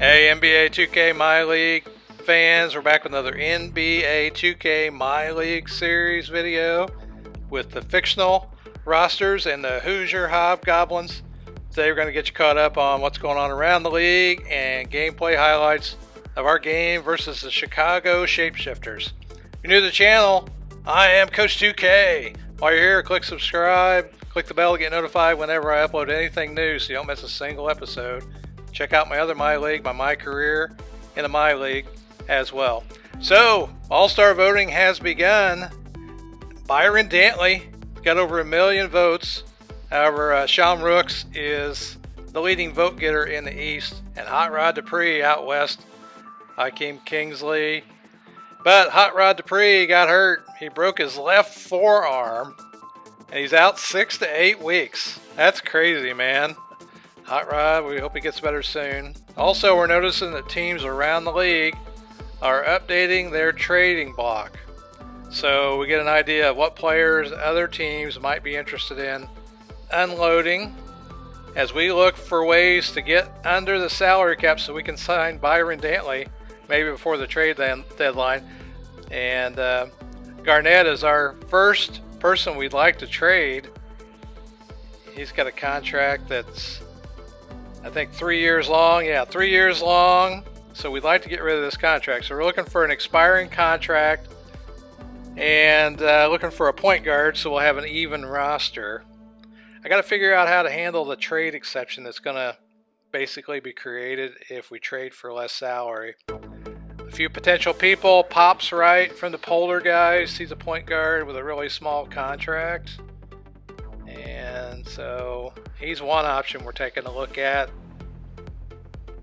Hey NBA2K MyLeague fans, we're back with another NBA2K MyLeague series video with the fictional rosters and the Hoosier Hobgoblins. Today we're going to get you caught up on what's going on around the league and gameplay highlights of our game versus the Chicago Shapeshifters. If you're new to the channel, I am Coach 2K. While you're here, click subscribe, click the bell to get notified whenever I upload anything new so you don't miss a single episode. Check out my other MyLeague, my career in the MyLeague as well. So, All-Star voting has begun. Byron Dantley got over 1 million votes. However, Sean Rooks is the leading vote getter in the East. And Hot Rod Dupree out West. Hakeem Kingsley. But Hot Rod Dupree got hurt. He broke his left forearm. And he's out 6 to 8 weeks. That's crazy, man. Hot Rod, we hope he gets better soon. Also, we're noticing that teams around the league are updating their trading block. So we get an idea of what players other teams might be interested in unloading as we look for ways to get under the salary cap so we can sign Byron Dantley maybe before the trade deadline. And Garnett is our first person we'd like to trade. He's got a contract that's, I think, 3 years long. Yeah, 3 years long. So we'd like to get rid of this contract. So we're looking for an expiring contract and looking for a point guard so we'll have an even roster. I got to figure out how to handle the trade exception that's going to basically be created if we trade for less salary. A few potential people. Pops Right from the Polar Guys. He's a point guard with a really small contract. And so he's one option we're taking a look at.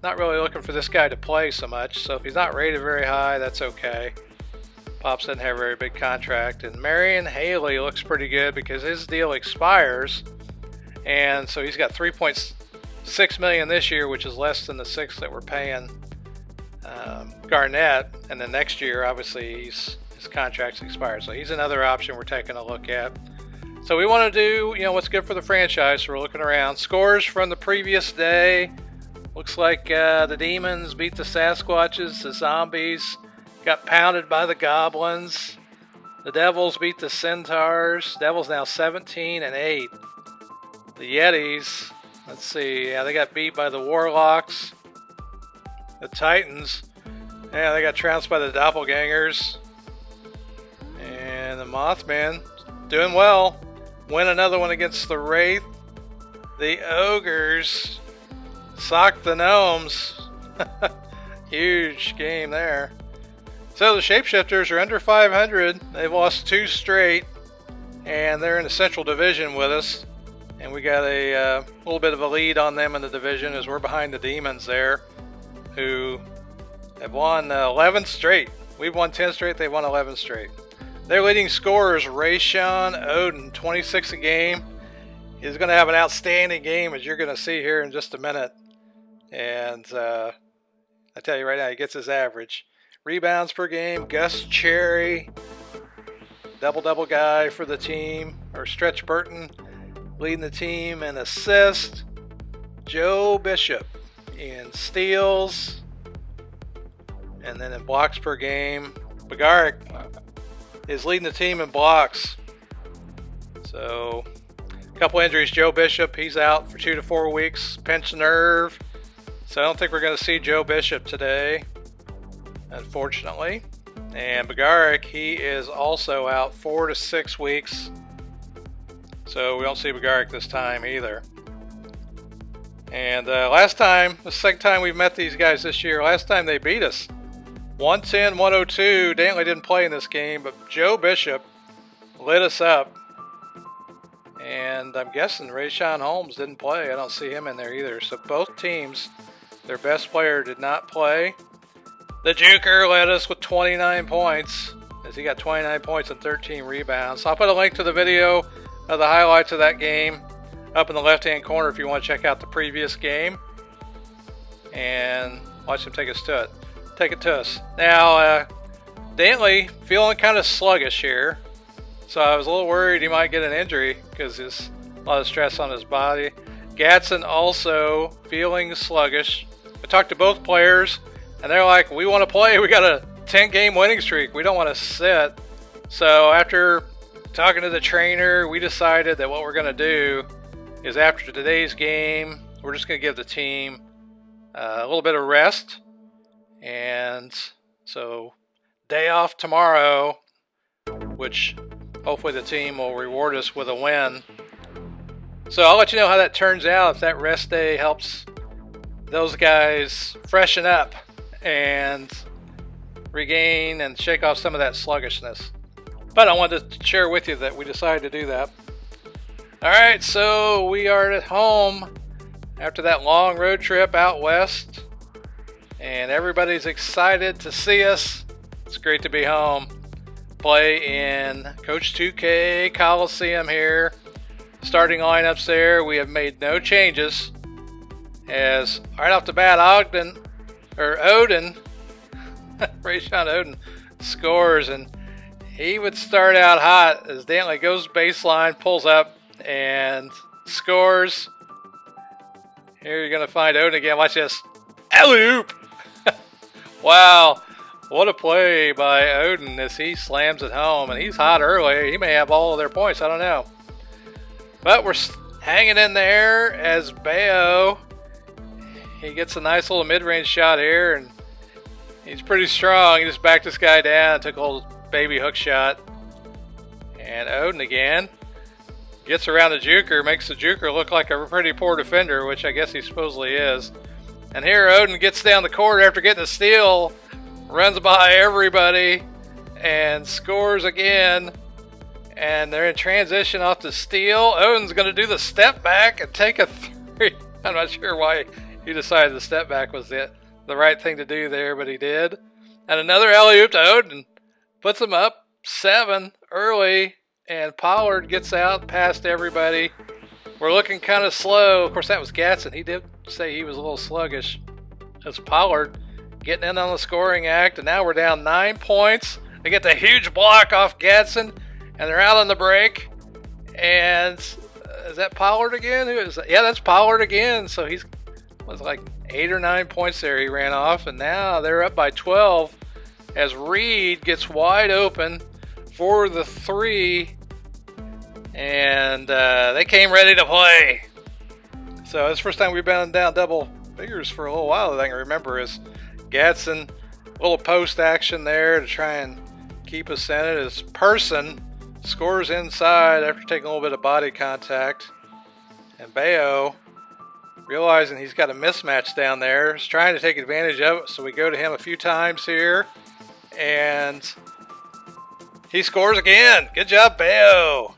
Not really looking for this guy to play so much, so if he's not rated very high, that's okay. Pops doesn't have a very big contract. And Marion Haley looks pretty good because his deal expires. And so he's got $3.6 million this year, which is less than the $6 that we're paying Garnett. And then next year, obviously, his contract's expired. So he's another option we're taking a look at. So we want to do, what's good for the franchise. So we're looking around. Scores from the previous day. Looks like the Demons beat the Sasquatches. The Zombies got pounded by the Goblins. The Devils beat the Centaurs. Devils now 17-8. The Yetis, let's see, they got beat by the Warlocks. The Titans, they got trounced by the Doppelgangers. And the Mothman doing well. Win another one against the Wraith. The Ogres socked the Gnomes. Huge game there. So the Shapeshifters are under 500. They've lost 2 straight. And they're in the Central Division with us. And we got a little bit of a lead on them in the division as we're behind the Demons there, who have won 11 straight. We've won 10 straight. They've won 11 straight. Their leading scorer is Rayshon Oden, 26 a game. He's going to have an outstanding game, as you're going to see here in just a minute. And I tell you right now, he gets his average. Rebounds per game, Gus Cherry, double-double guy for the team, or Stretch Burton, leading the team in assists. Joe Bishop in steals. And then in blocks per game. Bagaric is leading the team in blocks. So, a couple injuries. Joe Bishop, he's out for 2 to 4 weeks. Pinched nerve. So I don't think we're going to see Joe Bishop today, unfortunately. And Bagaric, he is also out 4 to 6 weeks. So we don't see Bagaric this time either. And last time, the second time we've met these guys this year, last time they beat us. 110-102. Dantley didn't play in this game, but Joe Bishop lit us up. And I'm guessing Rayshon Holmes didn't play. I don't see him in there either. So both teams, their best player did not play. The Juker led us with 29 points, as he got 29 points and 13 rebounds. So I'll put a link to the video of the highlights of that game up in the left-hand corner if you want to check out the previous game and watch him take it to us. Now, Dantley feeling kind of sluggish here, so I was a little worried he might get an injury because there's a lot of stress on his body. Gatson also feeling sluggish, talked to both players, and they're like, we want to play. We got a 10-game winning streak. We don't want to sit. So after talking to the trainer, we decided that what we're going to do is after today's game, we're just going to give the team a little bit of rest. And so day off tomorrow, which hopefully the team will reward us with a win. So I'll let you know how that turns out, if that rest day helps those guys freshen up and regain and shake off some of that sluggishness. But I wanted to share with you that we decided to do that. Alright, so we are at home after that long road trip out west, and everybody's excited to see us. It's great to be home. Play in Coach 2K Coliseum here. Starting lineups there, we have made no changes, as right off the bat Oden, Rayshon Oden scores, and he would start out hot as Dantley goes baseline, pulls up, and scores. Here you're going to find Oden again. Watch this. Alley-oop! Wow. What a play by Oden as he slams it home. And he's hot early. He may have all of their points. I don't know. But we're hanging in there as Bayo. He gets a nice little mid-range shot here. And he's pretty strong. He just backed this guy down. Took a little baby hook shot. And Oden again. Gets around the juker. Makes the juker look like a pretty poor defender, which I guess he supposedly is. And here Oden gets down the court after getting a steal. Runs by everybody and scores again. And they're in transition off the steal. Oden's going to do the step back and take a three. I'm not sure why he decided the step back was the right thing to do there, but he did. And another alley-oop to Oden. Puts him up 7 early. And Pollard gets out past everybody. We're looking kind of slow. Of course, that was Gatson. He did say he was a little sluggish. That's Pollard getting in on the scoring act, and now we're down 9 points. They get the huge block off Gatson, and they're out on the break. And is that Pollard again? Who is that? Yeah, that's Pollard again. So he's was like 8 or 9 points there he ran off, and now they're up by 12 as Reed gets wide open for the 3, and they came ready to play. So it's the first time we've been down double figures for a little while that I can remember. Is Gatson, a little post action there to try and keep us in it, as Person scores inside after taking a little bit of body contact. And Bayo, realizing he's got a mismatch down there, is trying to take advantage of it. So we go to him a few times here, and he scores again. Good job, Bayo.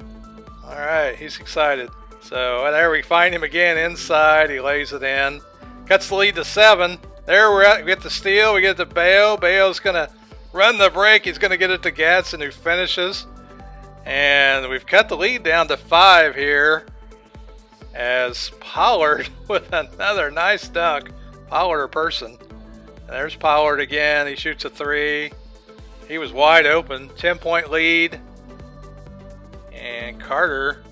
All right, he's excited. So there we find him again inside. He lays it in. Cuts the lead to 7. There we're at. We get the steal. We get it to Bayo. Bayo's going to run the break. He's going to get it to Gatson, who finishes. And we've cut the lead down to 5 here, as Pollard with another nice dunk. Pollard or Person. And there's Pollard again. He shoots a 3. He was wide open. 10-point lead. And Carter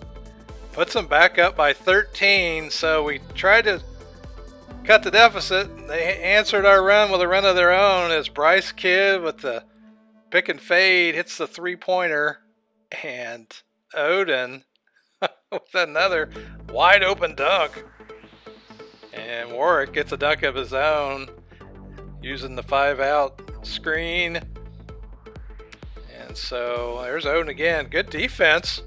puts them back up by 13. So we tried to cut the deficit. They answered our run with a run of their own, as Bryce Kidd with the pick and fade hits the 3-pointer. And Oden with another wide open dunk. And Warwick gets a dunk of his own using the 5-out screen. And so there's Oden again. Good defense,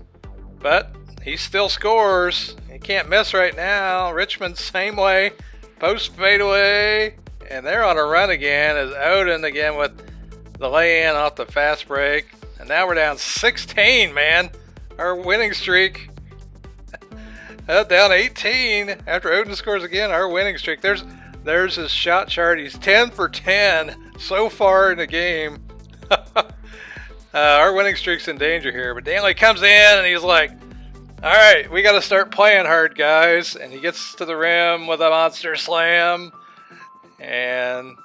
but he still scores. He can't miss right now. Richmond, same way. Post fadeaway. And they're on a run again, as Oden again with the lay-in off the fast break. And now we're down 16, man. Our winning streak. Down 18 after Oden scores again. Our winning streak. There's his shot chart. He's 10 for 10 so far in the game. Our winning streak's in danger here. But Dantley comes in and he's like, all right, we got to start playing hard, guys. And he gets to the rim with a monster slam and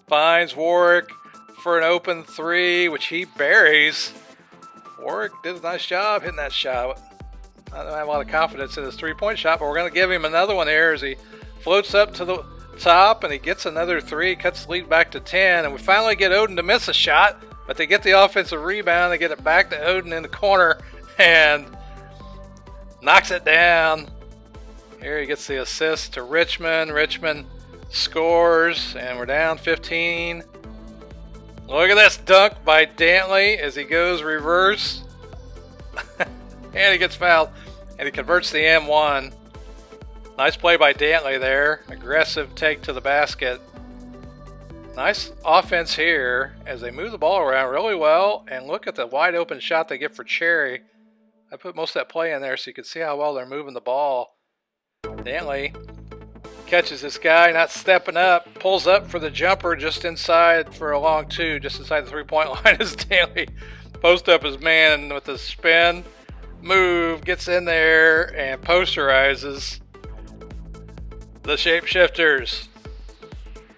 finds Warwick for an open 3, which he buries. Warwick did a nice job hitting that shot. I don't have a lot of confidence in his 3-point shot, but we're going to give him another one here as he floats up to the top, and he gets another 3, cuts the lead back to 10, and we finally get Oden to miss a shot, but they get the offensive rebound. They get it back to Oden in the corner and knocks it down. Here he gets the assist to Richmond. Richmond scores, and we're down 15. Look at this dunk by Dantley as he goes reverse. And he gets fouled, and he converts the M1. Nice play by Dantley there. Aggressive take to the basket. Nice offense here as they move the ball around really well. And look at the wide open shot they get for Cherry. I put most of that play in there so you can see how well they're moving the ball. Dantley catches this guy not stepping up, pulls up for the jumper just inside for a long 2, just inside the 3-point line as Dantley post up his man with the spin move, gets in there and posterizes the shapeshifters.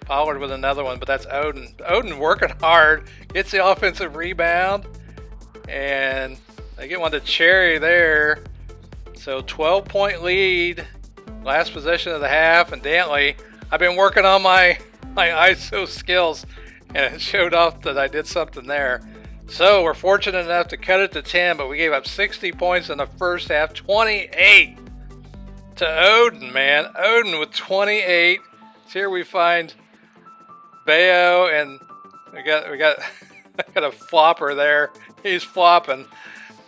Pollard with another one, but that's Oden. Oden working hard, gets the offensive rebound, and they get one to Cherry there. So 12-point lead, last possession of the half, and Dantley, I've been working on my ISO skills, and it showed off that I did something there. So we're fortunate enough to cut it to 10, but we gave up 60 points in the first half, 28 to Oden, man. Oden with 28. So here we find Bayo, and we got a flopper there. He's flopping,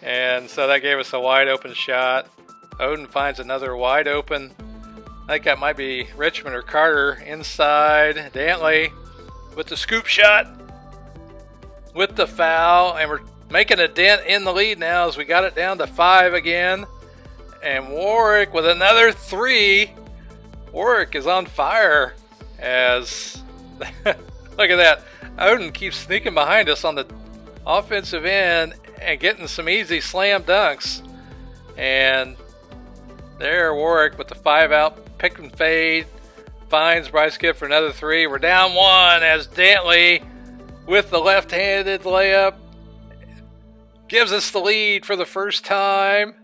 and so that gave us a wide open shot. Oden finds another wide open. I think that might be Richmond or Carter inside. Dantley with the scoop shot with the foul, and we're making a dent in the lead now as we got it down to 5 again. And Warwick with another 3. Warwick is on fire as look at that. Oden keeps sneaking behind us on the offensive end and getting some easy slam dunks. And there Warwick with the 5-out pick and fade finds Bryce Gibb for another 3. We're down 1 as Dantley with the left-handed layup gives us the lead for the first time.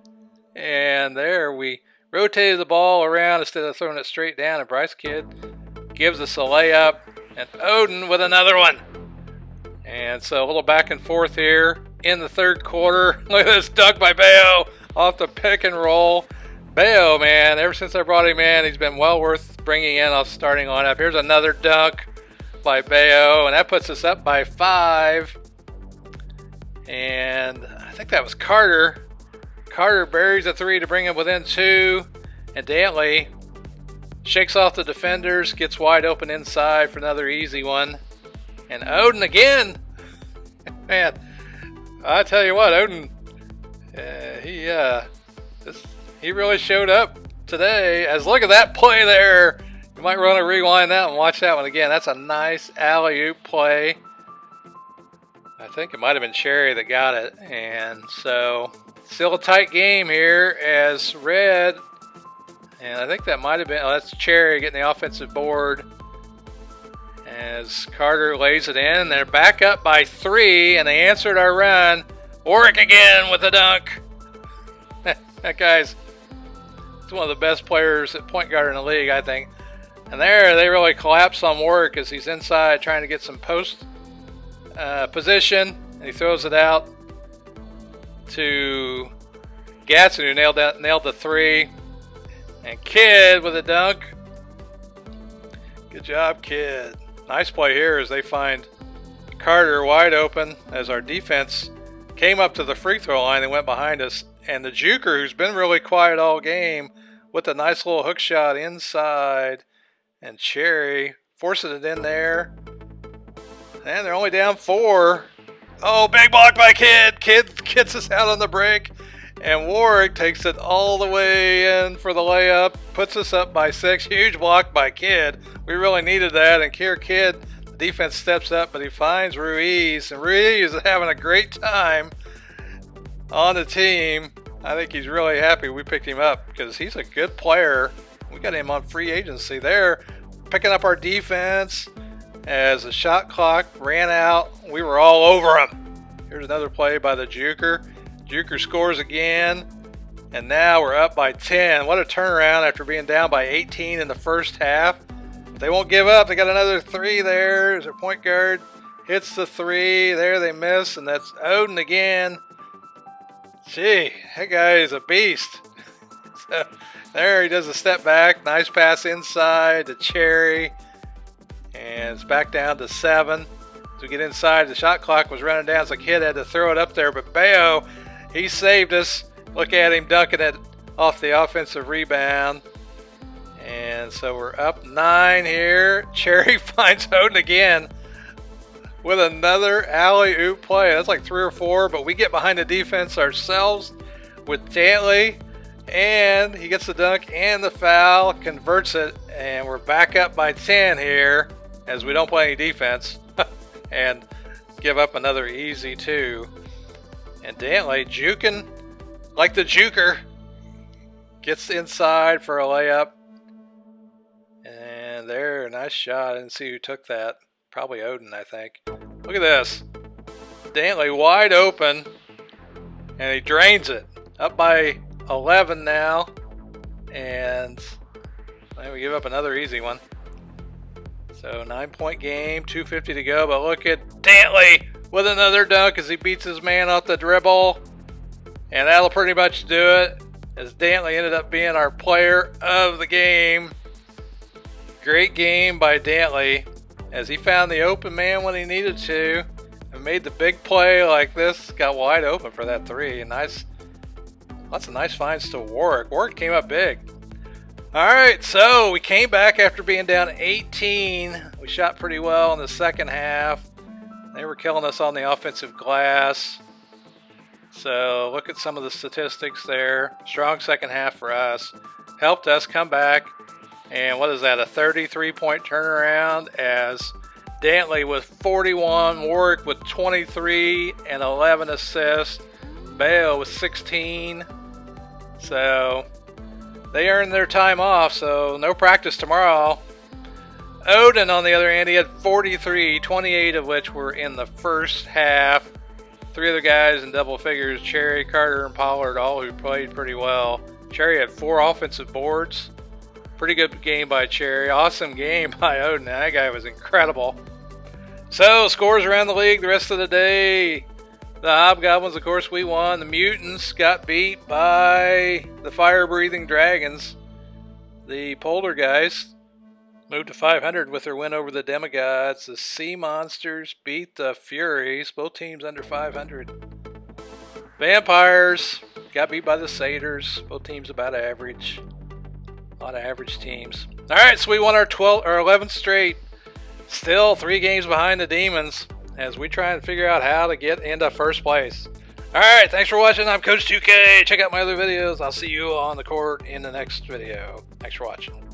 And there we rotated the ball around instead of throwing it straight down, and Bryce Kidd gives us a layup, and Oden with another one. And so a little back and forth here in the third quarter. Look at this dunk by Bayo off the pick and roll. Bayo, man, ever since I brought him in, he's been well worth bringing in off starting lineup. Here's another dunk by Bayo, and that puts us up by 5. And I think that was Carter. Carter buries a 3 to bring him within 2. And Dantley shakes off the defenders, gets wide open inside for another easy one. And Oden again. Man, I tell you what, Oden, he really showed up today. As look at that play there. You might want to rewind that and watch that one again. That's a nice alley-oop play. I think it might have been Cherry that got it. And so still a tight game here as Red, and I think that might have been, that's Cherry getting the offensive board as Carter lays it in. They're back up by 3, and they answered our run. Warwick again with a dunk. That guy's one of the best players at point guard in the league, I think. And there they really collapse on Warwick as he's inside trying to get some post position, and he throws it out to Gatson, who nailed the 3. And Kidd with a dunk. Good job, Kidd. Nice play here as they find Carter wide open as our defense came up to the free throw line and went behind us. And the Juker, who's been really quiet all game, with a nice little hook shot inside. And Cherry forces it in there. And they're only down 4. Oh, big block by Kidd. Kidd gets us out on the break. And Warwick takes it all the way in for the layup. Puts us up by 6. Huge block by Kidd. We really needed that. And here Kidd, the defense steps up, but he finds Ruiz. And Ruiz is having a great time on the team. I think he's really happy we picked him up because he's a good player. We got him on free agency there. Picking up our defense as the shot clock ran out. We were all over him. Here's another play by the Juker. Juker scores again, and now we're up by 10. What a turnaround after being down by 18 in the first half. They won't give up. They got another 3 there. There's their point guard. Hits the 3. There they miss, and that's Oden again. Gee, that guy is a beast. So, there he does a step back. Nice pass inside to Cherry. And it's back down to 7. As we get inside, the shot clock was running down, so Kid had to throw it up there. But Bayo, he saved us. Look at him dunking it off the offensive rebound. And so we're up 9 here. Cherry finds Oden again with another alley-oop play. That's like 3 or 4, but we get behind the defense ourselves with Dantley. And he gets the dunk and the foul, converts it, and we're back up by 10 here as we don't play any defense and give up another easy 2. And Dantley juking like the juker, gets inside for a layup. And there, nice shot. I didn't see who took that. Probably Oden, I think. Look at this. Dantley wide open, and he drains it. Up by 11 now. And we give up another easy one. So 9-point game, 2:50 to go. But look at Dantley with another dunk as he beats his man off the dribble. And that'll pretty much do it, as Dantley ended up being our player of the game. Great game by Dantley as he found the open man when he needed to and made the big play like this. Got wide open for that 3. And lots of nice finds to Warwick. Warwick came up big. Alright, so we came back after being down 18. We shot pretty well in the second half. They were killing us on the offensive glass. So look at some of the statistics there. Strong second half for us. Helped us come back. And what is that, a 33-point turnaround as Dantley with 41, Warwick with 23 and 11 assists, Bayo with 16. So they earned their time off, so no practice tomorrow. Oden, on the other hand, he had 43, 28 of which were in the first half. 3 other guys in double figures, Cherry, Carter, and Pollard, all who played pretty well. Cherry had 4 offensive boards. Pretty good game by Cherry. Awesome game by Oden. That guy was incredible. So, scores around the league the rest of the day. The Hobgoblins, of course, we won. The Mutants got beat by the Fire-Breathing Dragons. The Polar guys moved to 500 with their win over the Demigods. The Sea Monsters beat the Furies. Both teams under 500. Vampires got beat by the Satyrs. Both teams about average. A lot of average teams. Alright, so we won our 11th straight. Still 3 games behind the Demons as we try and figure out how to get into first place. Alright, thanks for watching. I'm Coach 2K. Check out my other videos. I'll see you on the court in the next video. Thanks for watching.